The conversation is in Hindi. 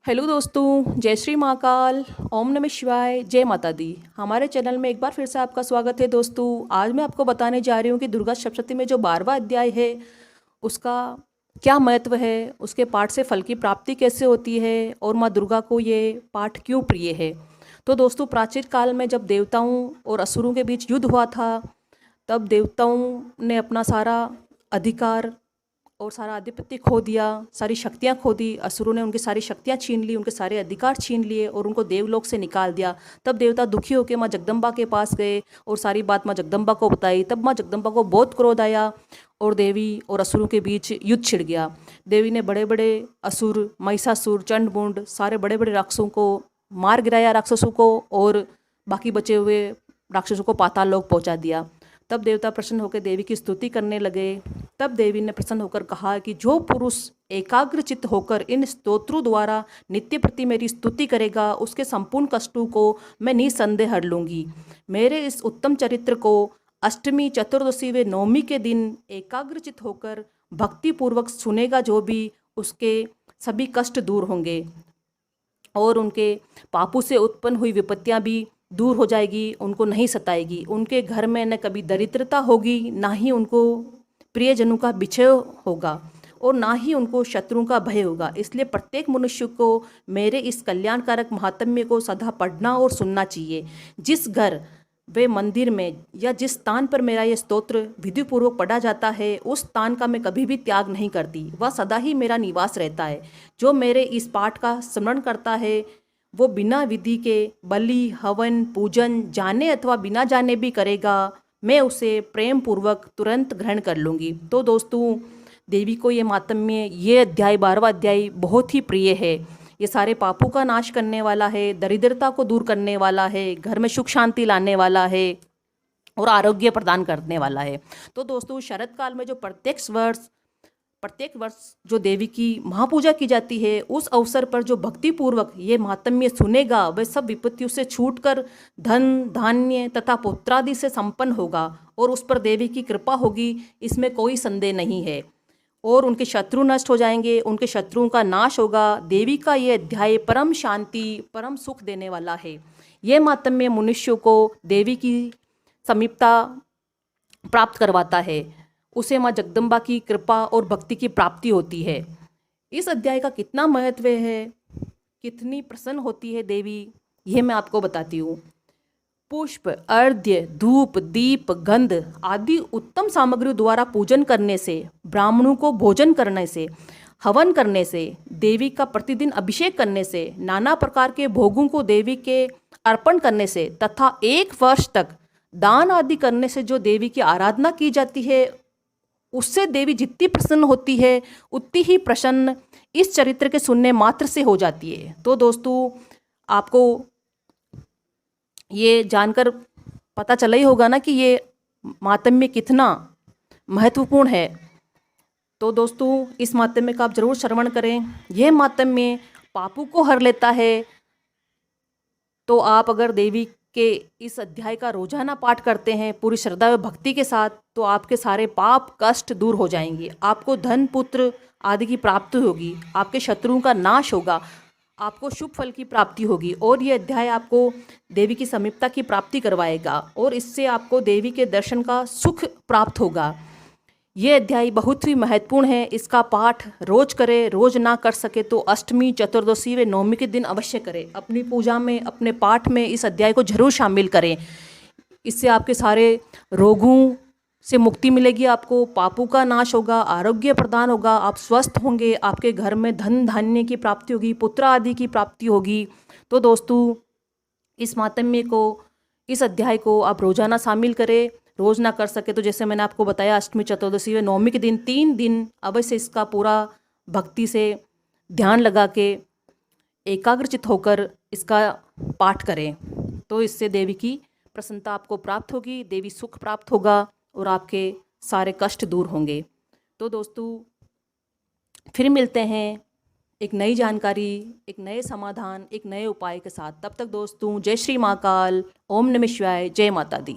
हेलो दोस्तों, जय श्री महाकाल। ओम नमः शिवाय, जय माता दी। हमारे चैनल में एक बार फिर से आपका स्वागत है दोस्तों। आज मैं आपको बताने जा रही हूँ कि दुर्गा सप्तशती में जो 12वां अध्याय है उसका क्या महत्व है, उसके पाठ से फल की प्राप्ति कैसे होती है और माँ दुर्गा को ये पाठ क्यों प्रिय है। तो दोस्तों, प्राचीन काल में जब देवताओं और असुरों के बीच युद्ध हुआ था, तब देवताओं ने अपना सारा अधिकार और सारा आधिपत्य खो दिया, सारी शक्तियाँ खो दी। असुरों ने उनकी सारी शक्तियाँ छीन ली, उनके सारे अधिकार छीन लिए और उनको देवलोक से निकाल दिया। तब देवता दुखी होकर माँ जगदम्बा के पास गए और सारी बात माँ जगदम्बा को बताई। तब माँ जगदम्बा को बहुत क्रोध आया और देवी और असुरों के बीच युद्ध छिड़ गया। देवी ने बड़े बड़े असुर, महिषासुर, चंडमुंड, सारे बड़े बड़े राक्षसों को मार गिराया, राक्षसों को, और बाकी बचे हुए राक्षसों को पाताल लोक पहुँचा दिया। तब देवता प्रसन्न होकर देवी की स्तुति करने लगे। तब देवी ने प्रसन्न होकर कहा कि जो पुरुष एकाग्रचित्त होकर इन स्तोत्रों द्वारा नित्य प्रति मेरी स्तुति करेगा, उसके संपूर्ण कष्टों को मैं निसंदेह हर लूँगी। मेरे इस उत्तम चरित्र को अष्टमी, चतुर्दशी व नवमी के दिन एकाग्रचित्त होकर भक्तिपूर्वक सुनेगा जो भी, उसके सभी कष्ट दूर होंगे और उनके पापों से उत्पन्न हुई विपत्तियाँ भी दूर हो जाएगी, उनको नहीं सताएगी। उनके घर में न कभी दरिद्रता होगी, ना ही उनको प्रियजनों का विछय होगा और ना ही उनको शत्रुओं का भय होगा। इसलिए प्रत्येक मनुष्य को मेरे इस कल्याणकारक महात्म्य को सदा पढ़ना और सुनना चाहिए। जिस घर वे मंदिर में या जिस स्थान पर मेरा ये स्तोत्र विधिपूर्वक पढ़ा जाता है, उस स्थान का मैं कभी भी त्याग नहीं करती, वह सदा ही मेरा निवास रहता है। जो मेरे इस पाठ का स्मरण करता है वो बिना विधि के बलि, हवन, पूजन जाने अथवा बिना जाने भी करेगा, मैं उसे प्रेम पूर्वक तुरंत ग्रहण कर लूँगी। तो दोस्तों, देवी को ये मातम्य, ये अध्याय 12वां अध्याय बहुत ही प्रिय है। ये सारे पापों का नाश करने वाला है, दरिद्रता को दूर करने वाला है, घर में सुख शांति लाने वाला है और आरोग्य प्रदान करने वाला है। तो दोस्तों, शरद काल में जो प्रत्येक वर्ष जो देवी की महापूजा की जाती है, उस अवसर पर जो भक्तिपूर्वक ये महात्म्य सुनेगा, वह सब विपत्तियों से छूटकर धन, धान्य तथा पुत्रादि से संपन्न होगा और उस पर देवी की कृपा होगी, इसमें कोई संदेह नहीं है। और उनके शत्रु नष्ट हो जाएंगे, उनके शत्रुओं का नाश होगा। देवी का ये अध्याय परम शांति, परम सुख देने वाला है। ये महात्म्य मनुष्य को देवी की समीपता प्राप्त करवाता है, उसे माँ जगदम्बा की कृपा और भक्ति की प्राप्ति होती है। इस अध्याय का कितना महत्व है, कितनी प्रसन्न होती है देवी, यह मैं आपको बताती हूँ। पुष्प, अर्घ्य, धूप, दीप, गंध आदि उत्तम सामग्रियों द्वारा पूजन करने से, ब्राह्मणों को भोजन करने से, हवन करने से, देवी का प्रतिदिन अभिषेक करने से, नाना प्रकार के भोगों को देवी के अर्पण करने से तथा 1 वर्ष तक दान आदि करने से जो देवी की आराधना की जाती है, उससे देवी जितनी प्रसन्न होती है उतनी ही प्रसन्न इस चरित्र के सुनने मात्र से हो जाती है। तो दोस्तों, आपको ये जानकर पता चला ही होगा ना कि ये मातम्य कितना महत्वपूर्ण है। तो दोस्तों, इस मातम्य का आप जरूर श्रवण करें। यह मातम्य पापों को हर लेता है। तो आप अगर देवी के इस अध्याय का रोजाना पाठ करते हैं पूरी श्रद्धा व भक्ति के साथ, तो आपके सारे पाप कष्ट दूर हो जाएंगे। आपको धन, पुत्र आदि की प्राप्ति होगी, आपके शत्रुओं का नाश होगा, आपको शुभ फल की प्राप्ति होगी और ये अध्याय आपको देवी की समीपता की प्राप्ति करवाएगा और इससे आपको देवी के दर्शन का सुख प्राप्त होगा। ये अध्याय बहुत ही महत्वपूर्ण है। इसका पाठ रोज करें, रोज ना कर सके तो अष्टमी, चतुर्दशी व नवमी के दिन अवश्य करें। अपनी पूजा में, अपने पाठ में इस अध्याय को जरूर शामिल करें। इससे आपके सारे रोगों से मुक्ति मिलेगी, आपको पापों का नाश होगा, आरोग्य प्रदान होगा, आप स्वस्थ होंगे, आपके घर में धन धान्य की प्राप्ति होगी, पुत्र आदि की प्राप्ति होगी। तो दोस्तों, इस मातम्य को, इस अध्याय को आप रोजाना शामिल करें। रोज ना कर सके तो जैसे मैंने आपको बताया, अष्टमी, चतुर्दशी व नवमी के दिन 3 दिन अवश्य इसका पूरा भक्ति से ध्यान लगा के एकाग्रचित होकर इसका पाठ करें। तो इससे देवी की प्रसन्नता आपको प्राप्त होगी, देवी सुख प्राप्त होगा और आपके सारे कष्ट दूर होंगे। तो दोस्तों, फिर मिलते हैं एक नई जानकारी, एक नए समाधान, एक नए उपाय के साथ। तब तक दोस्तों, जय श्री महाकाल, ओम नमः शिवाय, जय माता दी।